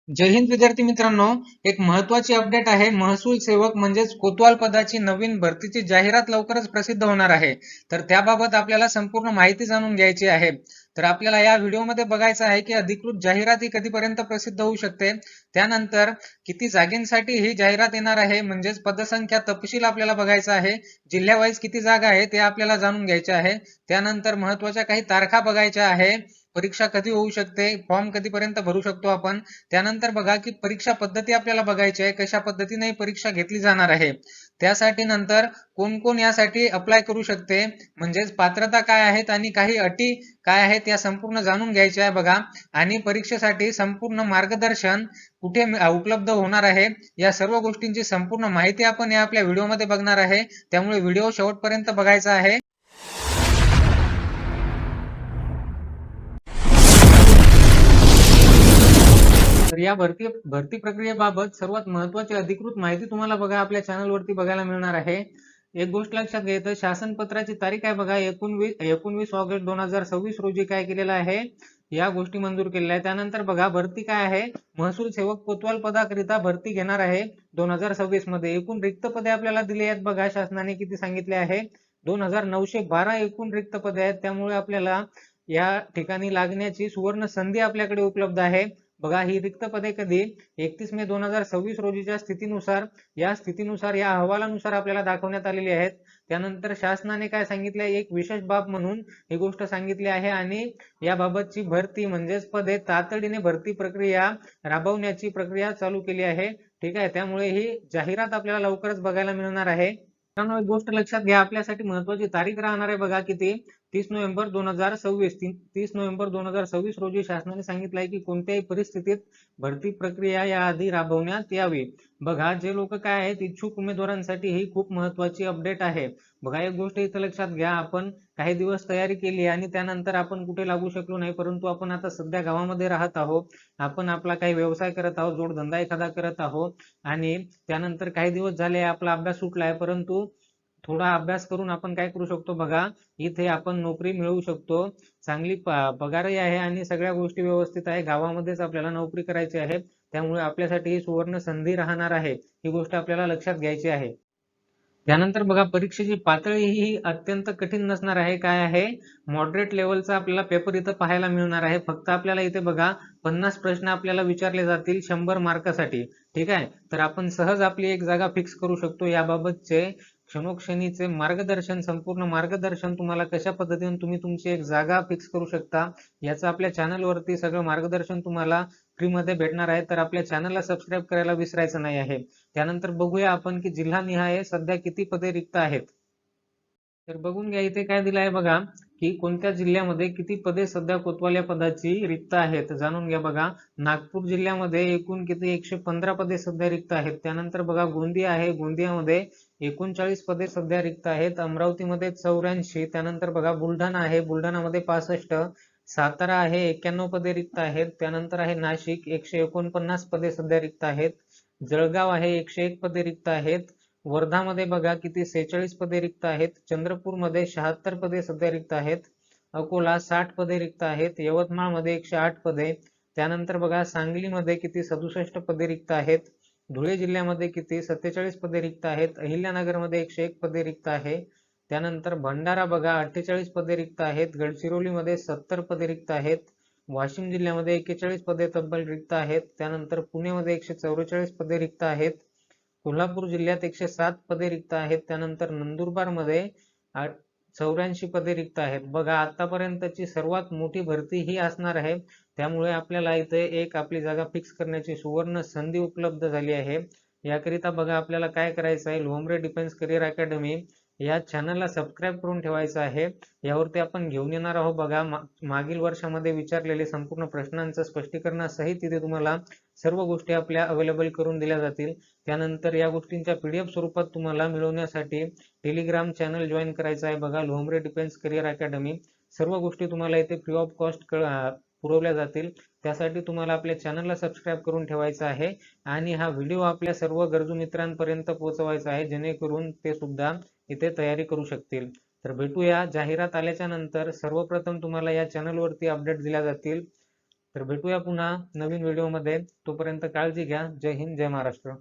जय हिंद विद्यार्थी मित्रांनो, एक महत्वाची अपडेट आहे। महसूल सेवक म्हणजेच कोतवाल पदाची नवीन भरतीची जाहिरात लवकरच प्रसिद्ध होणार आहे। तर त्याबाबत आपल्याला संपूर्ण माहिती जाणून घ्यायची आहे। तर आपल्याला या व्हिडिओमध्ये बघायचं आहे की अधिकृत जाहिरात ही कधीपर्यंत प्रसिद्ध होऊ शकते, त्यानंतर किती जागेंसाठी ही जाहिरात येणार आहे, म्हणजेच पदसंख्या तपशील आपल्याला बघायचा आहे। जिल्ह्यावाईज किती जागा आहे ते आपल्याला जाणून घ्यायचे आहे। त्यानंतर महत्वाच्या काही तारखा बघायच्या आहे। परीक्षा कधी होऊ शकते, फॉर्म कधीपर्यंत भरू शकतो आपण। त्यानंतर बघा की परीक्षा पद्धती आपल्याला बघायची आहे, कशा पद्धतीने परीक्षा घेतली जाणार आहे। त्यासाठी नंतर कोण कोण यासाठी अप्लाय करू शकते, म्हणजेच पात्रता काय आहेत आणि काही अटी काय आहेत या संपूर्ण जाणून घ्यायच्या आहे बघा। आणि परीक्षेसाठी संपूर्ण मार्गदर्शन कुठे उपलब्ध होणार आहे या सर्व गोष्टींची संपूर्ण माहिती आपण या आपल्या व्हिडिओमध्ये बघणार आहे। त्यामुळे व्हिडिओ शेवटपर्यंत बघायचा आहे। तर या भरती प्रक्रियेबाबत सर्वात महत्वाची अधिकृत माहिती तुम्हाला बघा आपल्या चॅनलवरती बघायला मिळणार आहे। एक गोष्ट लक्षात घ्यायचं, शासन पत्राची तारीख आहे बघा 19 ऑगस्ट 2026 रोजी काय केलेलं आहे, या गोष्टी मंजूर केलेल्या आहे। त्यानंतर बघा भरती काय आहे, महसूल सेवक कोतवाल पदाकरिता भरती घेणार आहे 2026 मध्ये। एकूण रिक्त पदे आपल्याला दिली आहेत बघा, शासनाने किती सांगितले आहे, 2912 एकूण रिक्त पदे आहेत। त्यामुळे आपल्याला या ठिकाणी लागण्याची सुवर्ण संधी आपल्याकडे उपलब्ध आहे बघा। ही रिक्त पदे कधी 31 मे 2026 रोजीच्या स्थितीनुसार या अहवालानुसार आपल्याला दाखवण्यात आलेली आहेत। त्यानंतर शासनाने काय सांगितले, एक विशेष बाब म्हणून ही गोष्ट सांगितली आहे आणि याबाबतची भरती म्हणजेच पदे तातडीने भरती प्रक्रिया राबवण्याची प्रक्रिया चालू केली आहे। ठीक आहे, त्यामुळे ही जाहिरात आपल्याला लवकरच बघायला मिळणार आहे। एक गोष्ट लक्षात घ्या, आपल्यासाठी महत्वाची तारीख राहणार आहे बघा किती, 30 नोव्हेंबर 2026 30 नोव्हेंबर 2026 रोजी शासनाने सांगितलं आहे की कोणत्याही परिस्थितीत भरती प्रक्रिया याआधी राबवण्यात यावी बघा। जे लोक काय आहेत इच्छुक उमेदवारांसाठी ही खूप महत्वाची अपडेट आहे बघा। एक गोष्ट इथं लक्षात घ्या, आपण काही दिवस तयारी केली आणि त्यानंतर आपण कुठे लागू शकलो नाही, परंतु आपण आता सध्या गावामध्ये राहत आहोत, आपण आपला काही व्यवसाय करत आहोत, जोडधंदा एखादा करत आहोत आणि त्यानंतर काही दिवस झाले आपला अभ्यास सुटलाय, परंतु थोडा अभ्यास करून आपण काय करू शकतो बघा, इथे आपण नोकरी मिळवू शकतो। चांगली पगारही आहे आणि सगळ्या गोष्टी व्यवस्थित आहे, गावामध्येच आपल्याला नोकरी करायची आहे। त्यामुळे आपल्यासाठी ही सुवर्ण संधी राहणार आहे, ही गोष्ट आपल्याला लक्षात घ्यायची आहे। त्यानंतर बघा परीक्षेची पातळी ही अत्यंत कठीण नसणार आहे, काय आहे, मॉडरेट लेवलचा आपल्याला पेपर इथं पाहायला मिळणार आहे। फक्त आपल्याला इथे बघा 50 प्रश्न आपल्याला विचारले जातील 100 मार्कासाठी। ठीक आहे, तर आपण सहज आपली एक जागा फिक्स करू शकतो। याबाबतचे क्षणोक्षणीचे मार्गदर्शन, संपूर्ण मार्गदर्शन, तुम्हाला कशा पद्धतीने तुम्ही तुमची एक जागा फिक्स करू शकता याचं आपल्या चॅनलवरती सगळं मार्गदर्शन तुम्हाला फ्रीमध्ये भेटणार आहे। तर आपल्या चॅनलला सबस्क्राईब करायला विसरायचं नाही आहे। त्यानंतर बघूया आपण की जिल्हानिहाय सध्या किती पदे रिक्त आहेत। तर बघून घ्या, इथे काय दिलं आहे बघा की कोणत्या जिल्ह्यामध्ये किती पदे सध्या कोतवाल या पदाची रिक्त आहेत, जाणून घ्या बघा। नागपूर जिल्ह्यामध्ये एकूण किती 115 पदे सध्या रिक्त आहेत। त्यानंतर बघा गोंदिया आहे, गोंदियामध्ये 39 पदे सध्या रिक्त आहेत। अमरावतीमध्ये 84, त्यानंतर बघा बुलढाणा आहे, बुलढाणामध्ये 65, सातारा आहे 91 पदे रिक्त आहेत। त्यानंतर आहे नाशिक 149 पदे सध्या रिक्त आहेत। जळगाव आहे 101 पदे रिक्त आहेत। वर्धामध्ये बघा किती 46 पदे रिक्त आहेत। चंद्रपूरमध्ये 76 पदे सध्या रिक्त आहेत। अकोला 60 पदे रिक्त आहेत। यवतमाळमध्ये 108 पदे। त्यानंतर बघा सांगलीमध्ये किती 67 पदे रिक्त आहेत। धुळे जिल्ह्यामध्ये किती 47 पदे रिक्त आहेत। अहिल्यानगरमध्ये 101 पदे रिक्त आहे। त्यानंतर भंडारा बघा 48 पदे रिक्त आहेत। गडचिरोलीमध्ये 70 पदे रिक्त आहेत। वाशिम जिल्ह्यामध्ये 41 पदे तब्बल रिक्त आहेत। त्यानंतर पुणेमध्ये 144 पदे रिक्त आहेत। कोल्हापूर जिल्ह्यात 107 पदे रिक्त आहेत। त्यानंतर नंदुरबारमध्ये 84 पदे रिक्त आहेत बघा। आतापर्यंतची सर्वात मोठी भरती ही असणार आहे, त्यामुळे आपल्याला इथे एक आपली जागा फिक्स करण्याची सुवर्ण संधी उपलब्ध झाली आहे। याकरिता बघा आपल्याला काय करायचं आहे, लोहमरे डिफेन्स करिअर अकॅडमी या चॅनलला सबस्क्राईब करून ठेवायचं आहे। यावरती आपण घेऊन येणार आहोत बघा मागील वर्षामध्ये विचारलेले संपूर्ण प्रश्नांचं स्पष्टीकरणासहित तिथे तुम्हाला सर्व गोष्टी आपल्या अवेलेबल करून दिल्या जातील। त्यानंतर या गोष्टींच्या PDF स्वरूपात तुम्हाला मिळवण्यासाठी टेलिग्राम चॅनल जॉईन करायचं आहे बघा, लोहमरे डिफेन्स करिअर अकॅडमी। सर्व गोष्टी तुम्हाला इथे फ्री ऑफ कॉस्ट पुरवल्या जातील। त्यासाठी तुम्हाला आपल्या चॅनलला सबस्क्राईब करून ठेवायचं आहे आणि हा व्हिडिओ आपल्या सर्व गरजू मित्रांपर्यंत पोहोचवायचा आहे, जेणेकरून ते सुद्धा इथे तयारी करू शकतील। तर भेटूया जाहिरात आल्याच्या नंतर। सर्वप्रथम तुम्हाला या चॅनलवरती अपडेट दिल्या जातील। तर भेटूया पुन्हा नवीन व्हिडिओमध्ये. तोपर्यंत काळजी घ्या. जय हिंद, जय महाराष्ट्र.